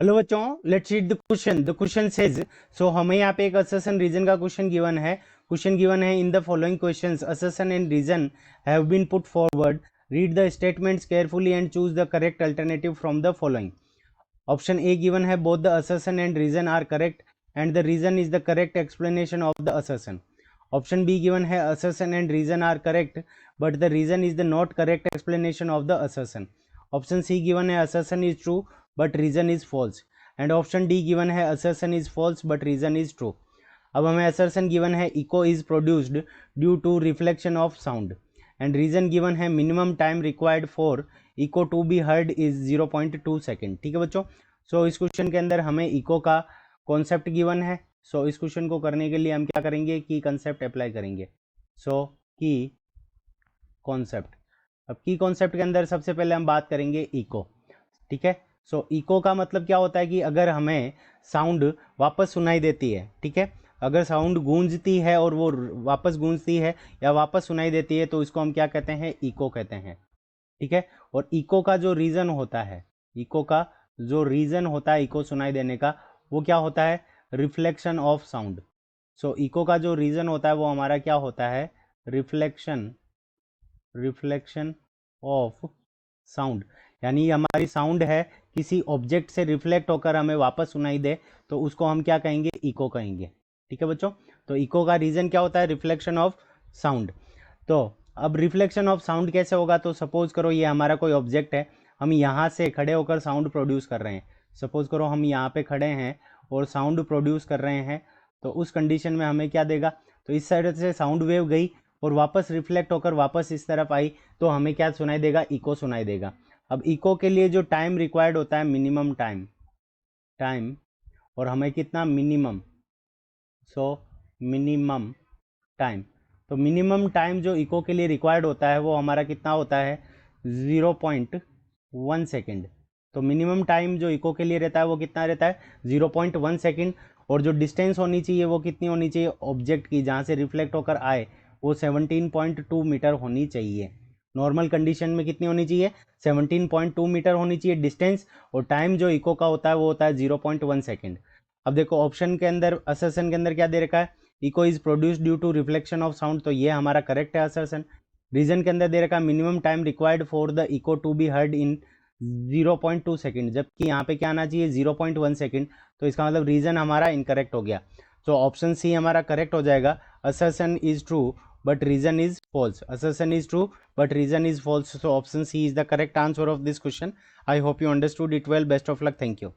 Hello बच्चों, let's read the question. The question says, so हमें यहाँ पे एक असर्शन रीजन का क्वेश्चन गिवन है। क्वेश्चन गिवन है, in the following questions assertion and reason have been put forward, read the statements carefully and choose the correct alternative from the following. Option A given है, both the assertion and reason are correct and the reason is the correct explanation of the assertion. Option B given है, assertion and reason are correct but the reason is the not correct explanation of the assertion. Option C given है, assertion is true but reason is false. And option D given है, assertion is false but reason is true. अब हमें assertion given है, echo is produced due to reflection of sound. And reason given है, minimum time required for echo to be heard is 0.2 second. ठीक है बच्चों, सो इस question के अंदर हमें इको का कॉन्सेप्ट गिवन है। सो इस क्वेश्चन को करने के लिए हम क्या करेंगे, की कॉन्सेप्ट अप्लाई करेंगे। सो की कॉन्सेप्ट, अब की कॉन्सेप्ट के अंदर सबसे पहले हम बात करेंगे इको। ठीक है, सो इको का मतलब क्या होता है कि अगर हमें साउंड वापस सुनाई देती है, ठीक है, अगर साउंड गूंजती है और वो वापस गूंजती है या वापस सुनाई देती है तो इसको हम क्या कहते हैं, इको कहते हैं। ठीक है, और इको का जो रीजन होता है, इको का जो रीजन होता है इको सुनाई देने का, वो क्या होता है, reflection of sound. So echo का जो रीजन होता है वो हमारा क्या होता है, रिफ्लेक्शन ऑफ साउंड। यानी हमारी साउंड है किसी ऑब्जेक्ट से रिफ्लेक्ट होकर हमें वापस सुनाई दे तो उसको हम क्या कहेंगे, इको कहेंगे। ठीक है बच्चों, तो इको का रीजन क्या होता है, रिफ्लेक्शन ऑफ साउंड। तो अब रिफ्लेक्शन ऑफ साउंड कैसे होगा, तो सपोज करो ये हमारा कोई ऑब्जेक्ट है, हम यहाँ से खड़े होकर साउंड प्रोड्यूस कर रहे हैं। सपोज करो हम यहाँ पे खड़े हैं और साउंड प्रोड्यूस कर रहे हैं, तो उस कंडीशन में हमें क्या देगा, तो इस साइड से साउंड वेव गई और वापस रिफ्लेक्ट होकर वापस इस तरफ आई तो हमें क्या सुनाई देगा, इको सुनाई देगा। अब इको के लिए जो टाइम रिक्वायर्ड होता है, मिनिमम टाइम और हमें कितना, मिनिमम, सो मिनिमम टाइम, तो मिनिमम टाइम जो इको के लिए रिक्वायर्ड होता है वो हमारा कितना होता है, 0.1 सेकेंड। तो मिनिमम टाइम जो इको के लिए रहता है वो कितना रहता है, 0.1 सेकेंड। और जो डिस्टेंस होनी चाहिए वो कितनी होनी चाहिए, ऑब्जेक्ट की जहाँ से रिफ्लेक्ट होकर आए वो 17.2 मीटर होनी चाहिए। नॉर्मल कंडीशन में कितनी होनी चाहिए, 17.2 मीटर होनी चाहिए डिस्टेंस, और टाइम जो इको का होता है वो होता है 0.1 सेकेंड। अब देखो ऑप्शन के अंदर, असर्शन के अंदर क्या दे रखा है, echo is produce due to reflection of sound, तो ये हमारा करेक्ट है असर्शन। रीजन के अंदर दे रखा है, minimum time required for the echo to be heard in 0.2 second, जबकि यहाँ पे क्या आना चाहिए, 0.1 सेकेंड, तो इसका मतलब रीजन हमारा इनकरेक्ट हो गया। तो ऑप्शन सी हमारा करेक्ट हो जाएगा, assertion is true but reason is false. Assertion is true but reason is false, so option C is the correct answer of this question. I hope you understood it well. Best of luck. Thank you.